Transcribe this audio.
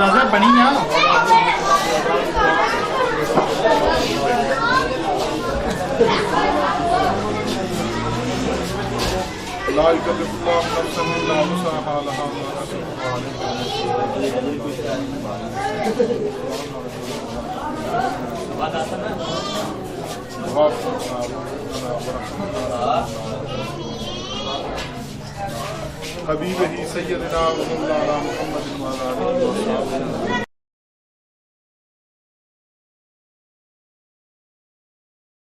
राजा बनी ना ला युकल्लिफुल्लाहु नफ्सन इल्ला वुसअहा लहा मा कसब हबीब ही सैयदना मुहम्मद व अला आलिहि व सल्लम।